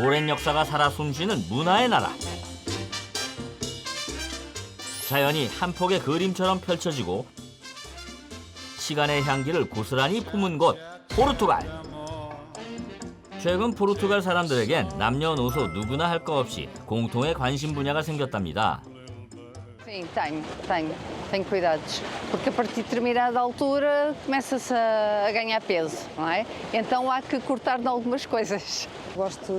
오랜 역사가 살아 숨쉬는 문화의 나라. 자연이 한 폭의 그림처럼 펼쳐지고 시간의 향기를 고스란히 품은 곳, 포르투갈. 최근 포르투갈 사람들에겐 남녀노소 누구나 할 거 없이 공통의 관심 분야가 생겼답니다. Sim, tenho cuidados, porque a partir de determinada altura começa-se a ganhar peso, não é? Então há que cortar em algumas coisas. Gosto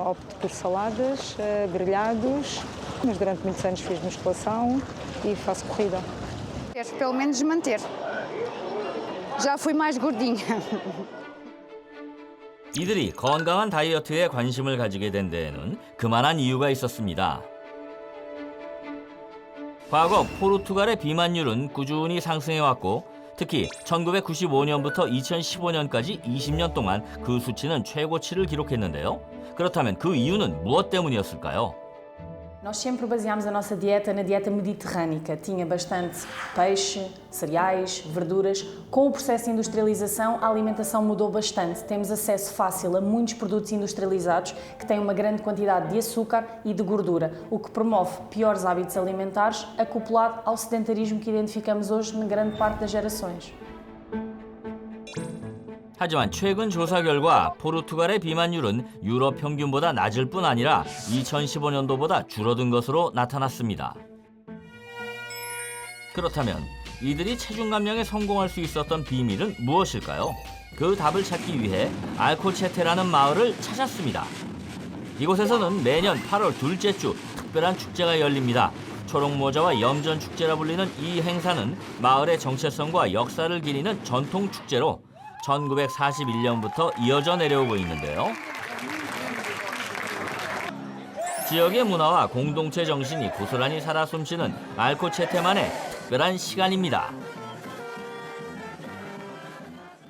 opto por saladas, grelhados, mas durante muitos anos fiz musculação e faço corrida. Quero pelo menos manter. Já fui mais gordinha. 이들이 건강한 다이어트에 관심을 가지게 된 데에는 그만한 이유가 있었습니다. 과거 포르투갈의 비만율은 꾸준히 상승해왔고 특히 1995년부터 2015년까지 20년 동안 그 수치는 최고치를 기록했는데요. 그렇다면 그 이유는 무엇 때문이었을까요? Nós sempre baseámos a nossa dieta na dieta mediterrânica. Tinha bastante peixe, cereais, verduras. Com o processo de industrialização, a alimentação mudou bastante. Temos acesso fácil a muitos produtos industrializados que têm uma grande quantidade de açúcar e de gordura, o que promove piores hábitos alimentares, acoplado ao sedentarismo que identificamos hoje na grande parte das gerações. 하지만 최근 조사 결과 포르투갈의 비만율은 유럽 평균보다 낮을 뿐 아니라 2015년도보다 줄어든 것으로 나타났습니다. 그렇다면 이들이 체중 감량에 성공할 수 있었던 비밀은 무엇일까요? 그 답을 찾기 위해 알코체테라는 마을을 찾았습니다. 이곳에서는 매년 8월 둘째 주 특별한 축제가 열립니다. 초록모자와 염전축제라 불리는 이 행사는 마을의 정체성과 역사를 기리는 전통 축제로 1941년부터 이어져 내려오고 있는데요. 지역의 문화와 공동체 정신이 고스란히 살아 숨쉬는 알코체테만의 특별한 시간입니다.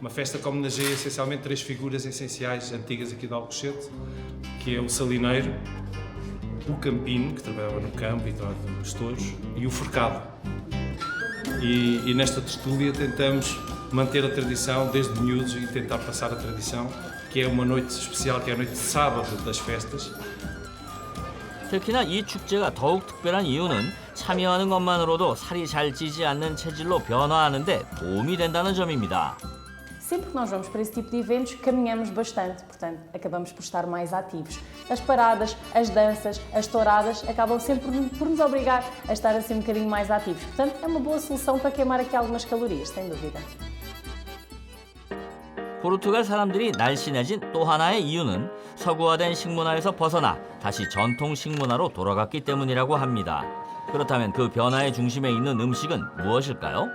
Uma festa que homenageia essencialmente três figuras essenciais antigas aqui de Alcochete, que é o salineiro, o campino, que trabalhava no campo e trabalhava nos touros, e o forcado. E nesta tertúlia tentamos manter a tradição desde miúdos e tentar passar a tradição, que é uma noite especial, que é a noite de sábado das festas. 특히나 이 축제가 더욱 특별한 이유는 참여하는 것만으로도 살이 잘 찌지 않는 체질로 변화하는 데 도움이 된다는 점입니다. Sempre que nós vamos para esse tipo de eventos, caminhamos bastante, portanto, acabamos por estar mais ativos. As paradas, as danças, as touradas acabam sempre por nos obrigar a estar assim um bocadinho mais ativos. Portanto, é uma boa solução para queimar aqui algumas calorias, sem dúvida. 포르투갈 사람들이 날씬해진 또 하나의 이유는 서구화된 식문화에서 벗어나 다시 전통 식문화로 돌아갔기 때문이라고 합니다. 그렇다면 그 변화의 중심에 있는 음식은 무엇일까요?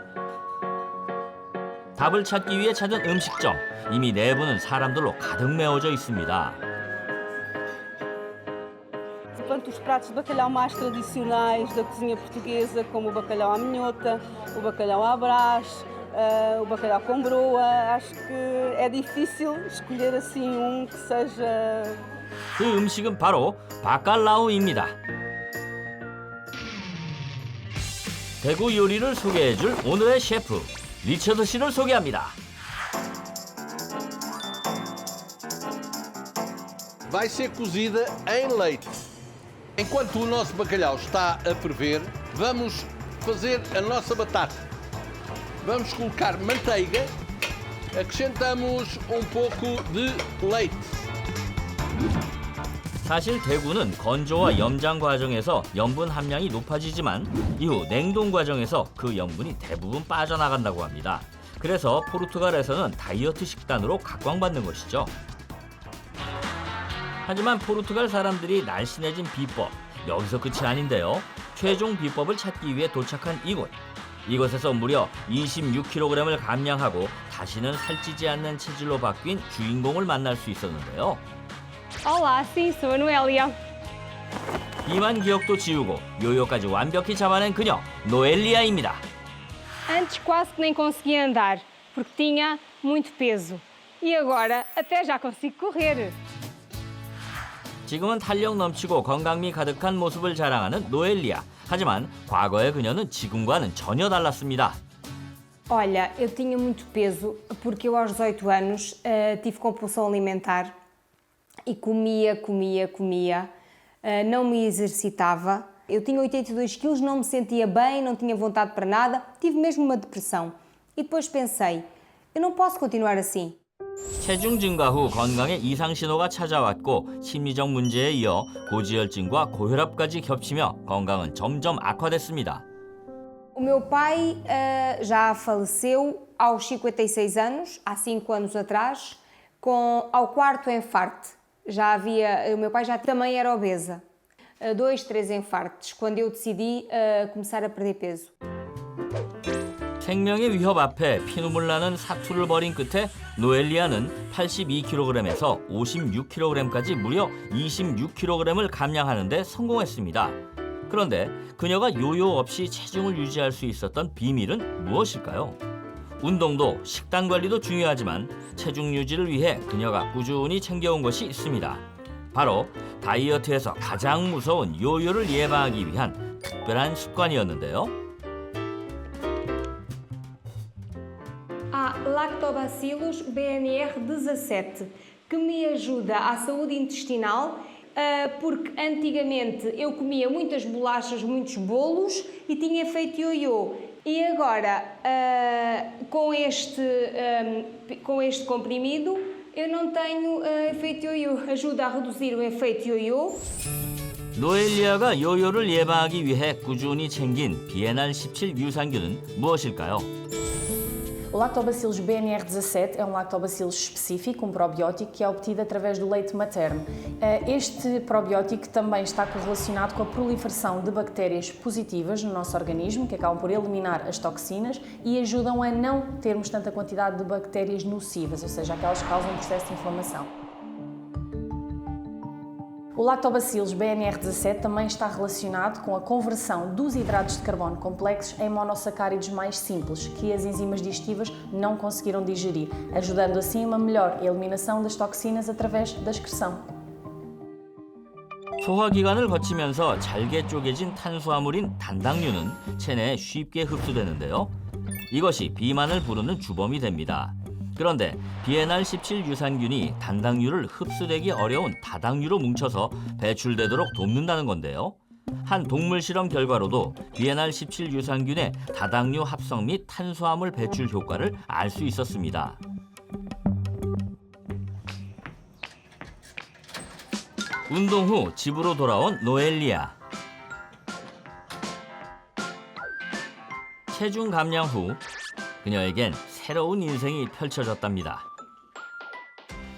답을 찾기 위해 찾은 음식점, 이미 내부는 사람들로 가득 메워져 있습니다. Enquanto os pratos de bacalhau mais tradicionais da cozinha portuguesa, como o bacalhau à minhota, o bacalhau à brás, o bacalhau com broa, acho que é difícil escolher assim que seja... 그 음식은 바로 바칼라우입니다. 대구 요리를 소개해줄 오늘의 셰프 리처드 씨를 소개합니다. Vai ser cozida em leite. Enquanto o nosso bacalhau está a ferver, vamos fazer a nossa batata. Vamos colocar manteiga, acrescentamos pouco de leite. 사실 대구는 건조와 염장 과정에서 염분 함량이 높아지지만 이후 냉동 과정에서 그 염분이 대부분 빠져나간다고 합니다. 그래서 포르투갈에서는 다이어트 식단으로 각광받는 것이죠. 하지만 포르투갈 사람들이 날씬해진 비법, 여기서 끝이 아닌데요. 최종 비법을 찾기 위해 도착한 이곳. 이곳에서 무려 26kg을 감량하고 다시는 살찌지 않는 체질로 바뀐 주인공을 만날 수 있었는데요. Olá, sim, sou a Noélia. 비만 기억도 지우고 요요까지 완벽히 잡아낸 그녀, 노엘리아입니다. Antes quase que nem conseguia andar, porque tinha muito peso. E agora até já consigo correr. 지금은 탄력 넘치고 건강미 가득한 모습을 자랑하는 노엘리아. 하지만 과거의 그녀는 지금과는 전혀 달랐습니다. Olha, eu tinha muito peso porque eu aos 18 anos tive compulsão alimentar e comia, não me exercitava. Eu tinha 82 quilos, não me sentia bem, não tinha vontade para nada, tive mesmo uma depressão. E depois pensei, eu não posso continuar assim. 체중 증가 후 건강에 이상 신호가 찾아왔고 심리적 문제에 이어 고지혈증과 고혈압까지 겹치며 건강은 점점 악화됐습니다. O meu pai já faleceu aos 56 anos, há 5 anos atrás, ao quarto infarto. O meu pai já também era obesa. 2, 3 infartos, quando eu decidi começar a perder peso. 생명의 위협 앞에 피눈물 나는 사투를 벌인 끝에 노엘리아는 82kg에서 56kg까지 무려 26kg을 감량하는 데 성공했습니다. 그런데 그녀가 요요 없이 체중을 유지할 수 있었던 비밀은 무엇일까요? 운동도 식단 관리도 중요하지만 체중 유지를 위해 그녀가 꾸준히 챙겨온 것이 있습니다. 바로 다이어트에서 가장 무서운 요요를 예방하기 위한 특별한 습관이었는데요. Há Lactobacillus BNR17, que me ajuda à saúde intestinal, porque antigamente eu comia muitas bolachas, muitos bolos e tinha feito ioiô. E agora, com este comprimido, eu não tenho efeito ioiô. Ajuda a reduzir o efeito ioiô. 노엘리아가 요요를 예방하기 위해 꾸준히 챙긴 BNR17 유산균은 무엇일까요? O Lactobacillus BNR17 é um lactobacillus específico, um probiótico que é obtido através do leite materno. Este probiótico também está correlacionado com a proliferação de bactérias positivas no nosso organismo, que acabam por eliminar as toxinas e ajudam a não termos tanta quantidade de bactérias nocivas, ou seja, aquelas que causam um processo de inflamação. O Lactobacillus BNR17 também está relacionado com a conversão dos hidratos de carbono complexos em monossacáridos mais simples, que as enzimas digestivas não conseguiram digerir, ajudando assim uma melhor eliminação das toxinas através da excreção. 소화기관을 거치면서 잘게 쪼개진 탄수화물인 단당류는 체내에 쉽게 흡수되는데요. 이것이 비만을 부르는 주범이 됩니다. 그런데 BNR17 유산균이 단당류를 흡수되기 어려운 다당류로 뭉쳐서 배출되도록 돕는다는 건데요. 한 동물 실험 결과로도 BNR17 유산균의 다당류 합성 및 탄수화물 배출 효과를 알 수 있었습니다. 운동 후 집으로 돌아온 노엘리아. 체중 감량 후 그녀에겐 새로운 인생이 펼쳐졌답니다.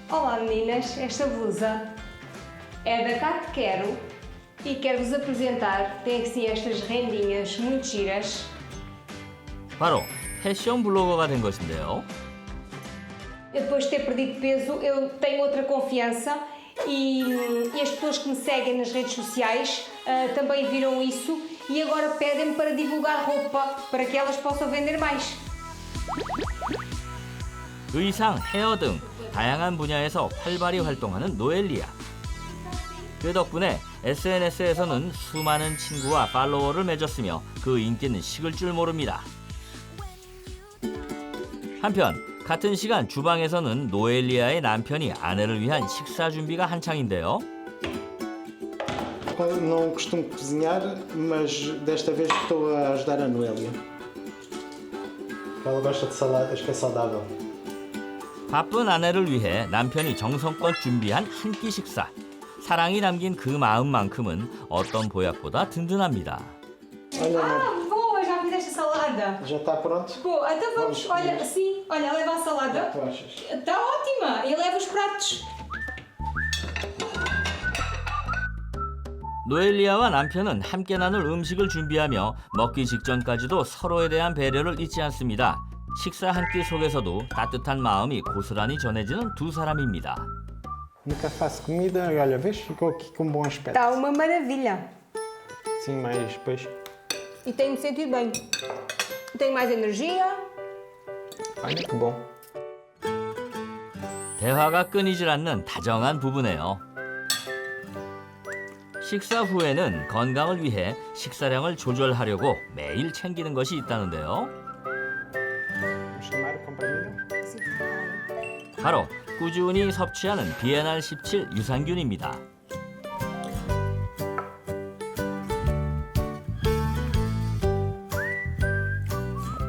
Olá meninas, esta blusa é da Cat Quero e quero-vos apresentar, tem assim estas rendinhas muito giras. 바로 패션 블로거가 된 것인데요. Depois de ter perdido peso, eu tenho outra confiança e as pessoas que me seguem nas redes sociais também viram isso e agora pedem-me para divulgar roupa para que elas possam vender mais. 의상, 헤어 등 다양한 분야에서 활발히 활동하는 노엘리아. 그 덕분에 SNS에서는 수많은 친구와 팔로워를 맺었으며 그 인기는 식을 줄 모릅니다. 한편 같은 시간 주방에서는 노엘리아의 남편이 아내를 위한 식사 준비가 한창인데요. Não costumo cozinhar, mas desta vez estou a ajudar a Noélia. Ela gosta de saladas, que é saudável. 바쁜 아내를 위해 남편이 정성껏 준비한 한 끼 식사. 사랑이 담긴 그 마음만큼은 어떤 보약보다 든든합니다. Boa, já fizeste a salada. Já está pronto? Boa, então vamos, olha, assim, olha, leva a salada. Tu achas? Está ótima, e leva os pratos. 노엘리아와 남편은 함께 나눌 음식을 준비하며 먹기 직전까지도 서로에 대한 배려를 잊지 않습니다. 식사 한 끼 속에서도 따뜻한 마음이 고스란히 전해지는 두 사람입니다. Nunca faço comida, olha, vês, ficou aqui com bom aspecto. Está uma maravilha. Sim, mais peixe. E tenho-me sentido bem. Tenho mais energia. Olha que bom. 대화가 끊이질 않는 다정한 부부네요. 식사 후에는 건강을 위해 식사량을 조절하려고 매일 챙기는 것이 있다는데요. Vamos chamar o comprimido? 바로 꾸준히 섭취하는 BNR17 유산균입니다.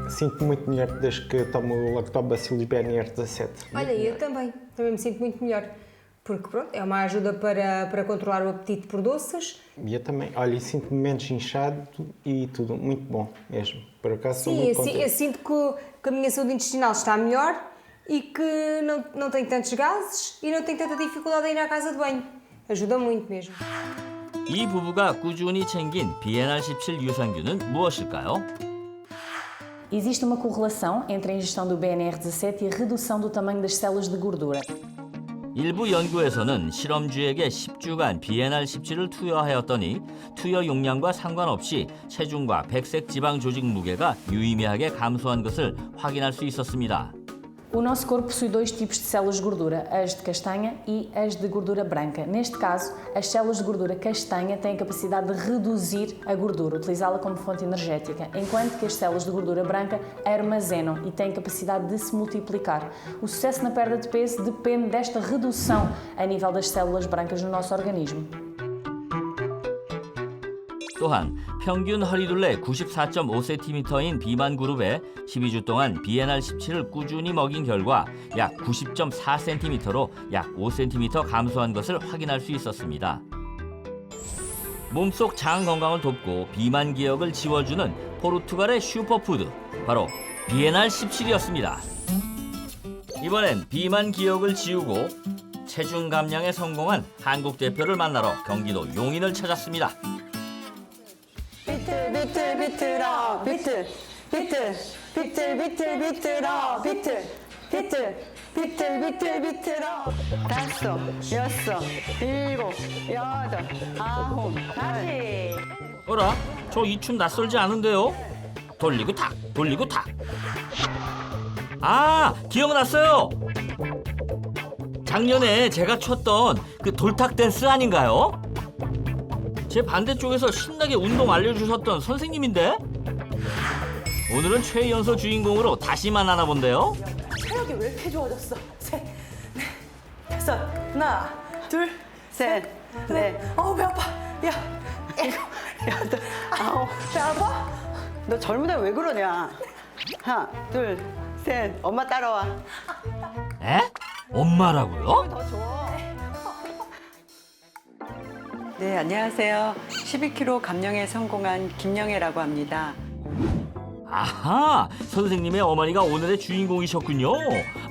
Sinto muito melhor desde que tomo o Lactobacillus BNR17. Olha, eu também me sinto muito melhor. Porque pronto, é uma ajuda para controlar o apetite por doces. E eu também, olha, sinto-me menos inchado e tudo, muito bom mesmo. Por acaso estou Sim, muito eu contente. sinto que a minha saúde intestinal está melhor e que não tenho tantos gases e não tenho tanta dificuldade em ir à casa de banho. Ajuda muito mesmo. 이 부부가 꾸준히 챙긴 BNR17 유산균은 무엇일까요? Existe uma correlação entre a ingestão do BNR17 e a redução do tamanho das células de gordura. 일부 연구에서는 실험주에게 10주간 BNR17을 투여하였더니 투여 용량과 상관없이 체중과 백색 지방 조직 무게가 유의미하게 감소한 것을 확인할 수 있었습니다. O nosso corpo possui dois tipos de células de gordura, as de castanha e as de gordura branca. Neste caso, as células de gordura castanha têm a capacidade de reduzir a gordura, utilizá-la como fonte energética, enquanto que as células de gordura branca armazenam e têm capacidade de se multiplicar. O sucesso na perda de peso depende desta redução a nível das células brancas no nosso organismo. 또한 평균 허리둘레 94.5cm인 비만 그룹에 12주 동안 BNR17을 꾸준히 먹인 결과 약 90.4cm로 약 5cm 감소한 것을 확인할 수 있었습니다. 몸속 장 건강을 돕고 비만 기억을 지워주는 포르투갈의 슈퍼푸드, 바로 BNR17이었습니다. 이번엔 비만 기억을 지우고 체중 감량에 성공한 한국 대표를 만나러 경기도 용인을 찾았습니다. 비틀 비틀 비틀어 비틀 비틀 비틀 비틀 비틀어 비틀 비틀 비틀 비틀 비틀어 5, 6, 7, 8, 9 다시 어라? 저 이 춤 낯설지 않은데요? 돌리고 탁, 돌리고 탁. 아, 기억났어요. 작년에 제가 췄던 그 돌탁 댄스 아닌가요? 제 반대쪽에서 신나게 운동 알려주셨던 선생님인데? 오늘은 최연소 주인공으로 다시 만나나 본데요? 체력이 왜 이렇게 좋아졌어? 셋, 넷, 다섯, 하나, 둘, 셋, 넷. 어우 배 아파. 야, 일곱, 여덟, 아홉. 배 아파? 너 젊은데 왜 그러냐? 하나, 둘, 셋. 엄마 따라와. 에? 엄마라고요? 더 줘. 네, 안녕하세요. 12kg 감량에 성공한 김영애라고 합니다. 아하, 선생님의 어머니가 오늘의 주인공이셨군요.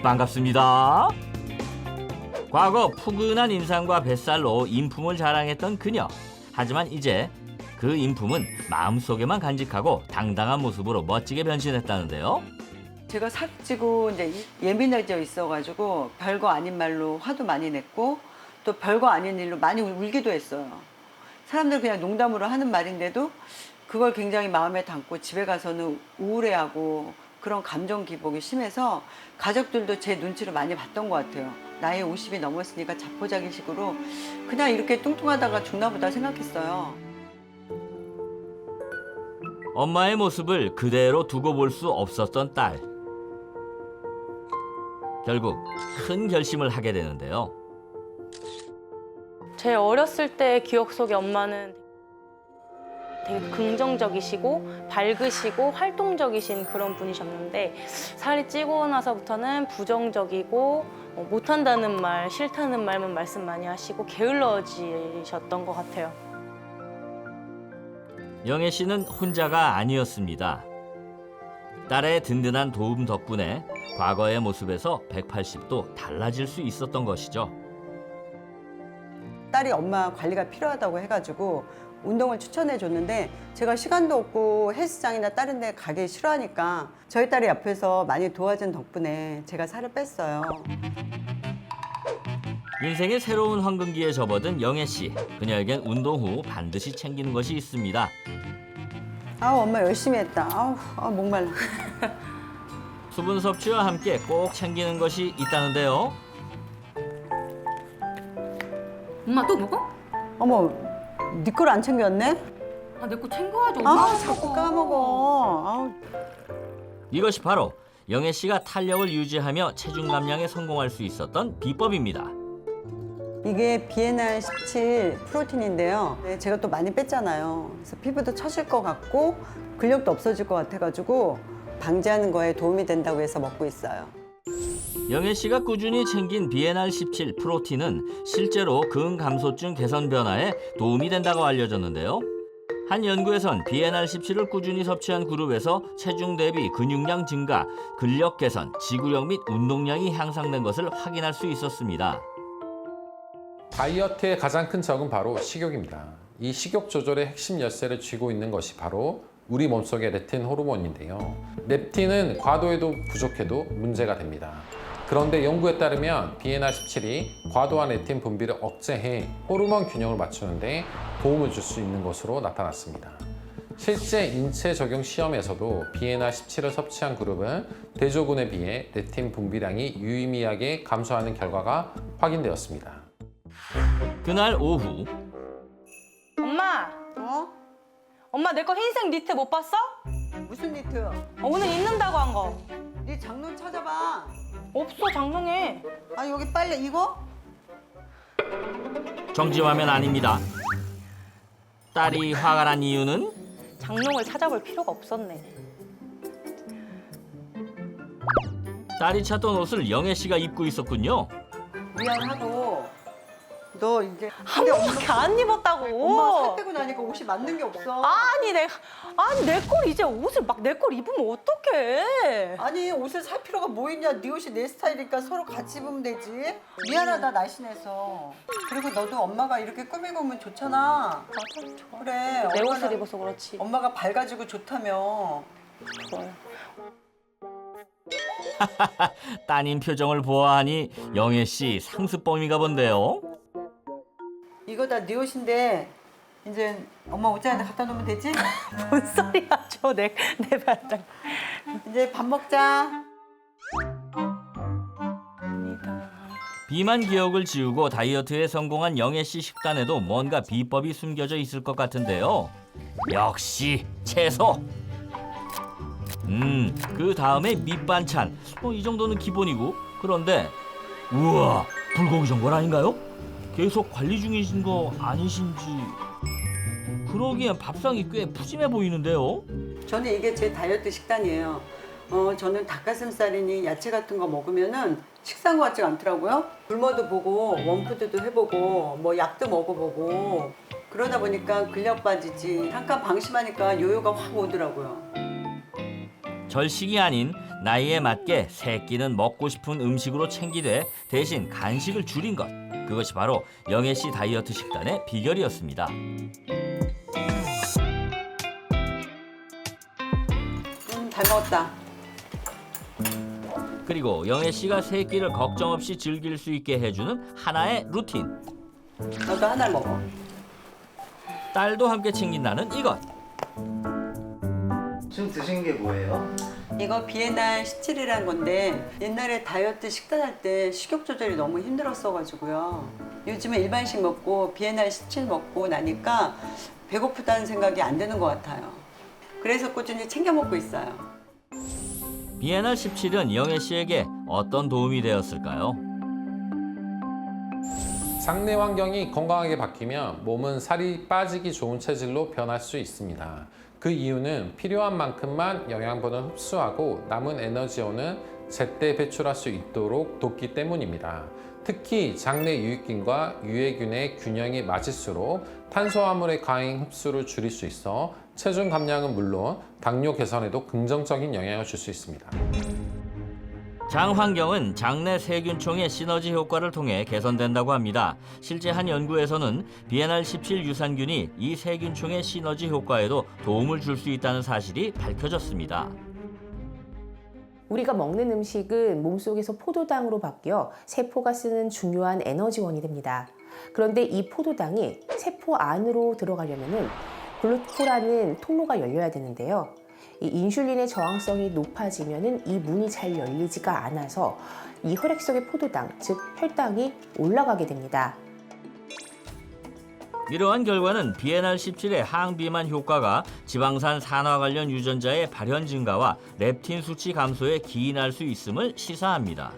반갑습니다. 과거 푸근한 인상과 뱃살로 인품을 자랑했던 그녀. 하지만 이제 그 인품은 마음속에만 간직하고 당당한 모습으로 멋지게 변신했다는데요. 제가 살이 찌고 이제 예민해져 있어가지고 별거 아닌 말로 화도 많이 냈고 또 별거 아닌 일로 많이 울기도 했어요. 사람들 그냥 농담으로 하는 말인데도 그걸 굉장히 마음에 담고 집에 가서는 우울해하고 그런 감정 기복이 심해서 가족들도 제 눈치를 많이 봤던 것 같아요. 나이 50이 넘었으니까 자포자기식으로 그냥 이렇게 뚱뚱하다가 죽나 보다 생각했어요. 엄마의 모습을 그대로 두고 볼 수 없었던 딸. 결국 큰 결심을 하게 되는데요. 제 어렸을 때 기억 속에 엄마는 되게 긍정적이시고 밝으시고 활동적이신 그런 분이셨는데 살이 찌고 나서부터는 부정적이고 못한다는 말, 싫다는 말만 말씀 많이 하시고 게을러지셨던 것 같아요. 영애 씨는 혼자가 아니었습니다. 딸의 든든한 도움 덕분에 과거의 모습에서 180도 달라질 수 있었던 것이죠. 딸이 엄마 관리가 필요하다고 해가지고 운동을 추천해 줬는데 제가 시간도 없고 헬스장이나 다른 데 가기 싫어하니까 저희 딸이 옆에서 많이 도와준 덕분에 제가 살을 뺐어요. 인생의 새로운 황금기에 접어든 영애 씨. 그녀에겐 운동 후 반드시 챙기는 것이 있습니다. 아우 엄마 열심히 했다. 아우 목말라. 수분 섭취와 함께 꼭 챙기는 것이 있다는데요. 엄마 또 먹어? 어머 네 걸 안 챙겼네? 아, 내 거 챙겨야죠. 아 자꾸 까먹어. 아우. 이것이 바로 영애 씨가 탄력을 유지하며 체중 감량에 성공할 수 있었던 비법입니다. 이게 비에날 17 프로틴인데요. 네, 제가 또 많이 뺐잖아요. 그래서 피부도 처질 것 같고 근력도 없어질 것 같아가지고 방지하는 거에 도움이 된다고 해서 먹고 있어요. 영애 씨가 꾸준히 챙긴 비에날 17 프로틴은 실제로 근감소증 개선 변화에 도움이 된다고 알려졌는데요. 한 연구에선 비에날 17을 꾸준히 섭취한 그룹에서 체중 대비 근육량 증가, 근력 개선, 지구력 및 운동량이 향상된 것을 확인할 수 있었습니다. 다이어트의 가장 큰 적은 바로 식욕입니다. 이 식욕 조절의 핵심 열쇠를 쥐고 있는 것이 바로 우리 몸속의 렙틴 호르몬인데요. 렙틴은 과도해도 부족해도 문제가 됩니다. 그런데 연구에 따르면 비에날 17이 과도한 렙틴 분비를 억제해 호르몬 균형을 맞추는데 도움을 줄 수 있는 것으로 나타났습니다. 실제 인체 적용 시험에서도 비에날 17을 섭취한 그룹은 대조군에 비해 렙틴 분비량이 유의미하게 감소하는 결과가 확인되었습니다. 그날 오후 엄마! 엄마 내 거 흰색 니트 못 봤어? 무슨 니트? 오늘 입는다고 한 거. 네 장롱 찾아봐. 없어, 장롱에. 아 여기 빨래 이거? 정지화면 아닙니다. 딸이 화가 난 이유는 장롱을 찾아볼 필요가 없었네. 딸이 찾던 옷을 영애 씨가 입고 있었군요. 미안하고 너 이제 한 번밖에 안 입었다고. 엄마가 살 빼고 나니까 옷이 맞는 게 없어. 아니 내 걸 이제 옷을 막 내 걸 입으면 어떡해. 아니 옷을 살 필요가 뭐 있냐. 네 옷이 내 스타일이니까 서로 같이 입으면 되지. 미안하다 날씬해서. 그리고 너도 엄마가 이렇게 꾸미고 오면 좋잖아. 그래. 내 엄마는- 옷을 입어서 그렇지. 엄마가 밝아지고 좋다며. 좋아요. 따님 표정을 보아하니 영애 씨 상습범인가 본데요. 이거 다 네 옷인데 이제 엄마 옷장에 갖다 놓으면 되지? 뭔 소리야 내 발장. 이제 밥 먹자. 비만 기억을 지우고 다이어트에 성공한 영애 씨 식단에도 뭔가 비법이 숨겨져 있을 것 같은데요. 역시 채소. 그 다음에 밑반찬. 이 정도는 기본이고. 그런데 우와, 불고기 전골 아닌가요? 계속 관리 중이신 거 아니신지. 그러기엔 밥상이 꽤 푸짐해 보이는데요. 저는 이게 제 다이어트 식단이에요. 저는 닭가슴살이니 야채 같은 거 먹으면은 식사한 것 같지가 않더라고요. 굶어도 보고 원푸드도 해보고 뭐 약도 먹어보고 그러다 보니까 근력 빠지지. 잠깐 방심하니까 요요가 확 오더라고요. 절식이 아닌 나이에 맞게 세 끼는 먹고 싶은 음식으로 챙기되 대신 간식을 줄인 것. 그것이 바로 영애 씨 다이어트 식단의 비결이었습니다. 잘 먹었다. 그리고 영애 씨가 세 끼를 걱정 없이 즐길 수 있게 해주는 하나의 루틴. 너도 하나를 먹어. 딸도 함께 챙긴다는 이것. 지금 드신 게 뭐예요? 이거 비에날 17이라는 건데 옛날에 다이어트 식단할 때 식욕 조절이 너무 힘들었어가지고요. 요즘에 일반식 먹고 비에날 17 먹고 나니까 배고프다는 생각이 안 드는 것 같아요. 그래서 꾸준히 챙겨 먹고 있어요. 비에날 17은 영애 씨에게 어떤 도움이 되었을까요? 상내 환경이 건강하게 바뀌면 몸은 살이 빠지기 좋은 체질로 변할 수 있습니다. 그 이유는 필요한 만큼만 영양분을 흡수하고 남은 에너지원은 제때 배출할 수 있도록 돕기 때문입니다. 특히 장내 유익균과 유해균의 균형이 맞을수록 탄수화물의 과잉 흡수를 줄일 수 있어 체중 감량은 물론 당뇨 개선에도 긍정적인 영향을 줄 수 있습니다. 장 환경은 장내 세균총의 시너지 효과를 통해 개선된다고 합니다. 실제 한 연구에서는 비에날 17 유산균이 이 세균총의 시너지 효과에도 도움을 줄 수 있다는 사실이 밝혀졌습니다. 우리가 먹는 음식은 몸속에서 포도당으로 바뀌어 세포가 쓰는 중요한 에너지원이 됩니다. 그런데 이 포도당이 세포 안으로 들어가려면 글루코라는 통로가 열려야 되는데요. 이 인슐린의 저항성이 높아지면 이 문이 잘 열리지가 않아서 이 혈액 속의 포도당, 즉 혈당이 올라가게 됩니다. 이러한 결과는 비엔알17의 항비만 효과가 지방산 산화 관련 유전자의 발현 증가와 렙틴 수치 감소에 기인할 수 있음을 시사합니다.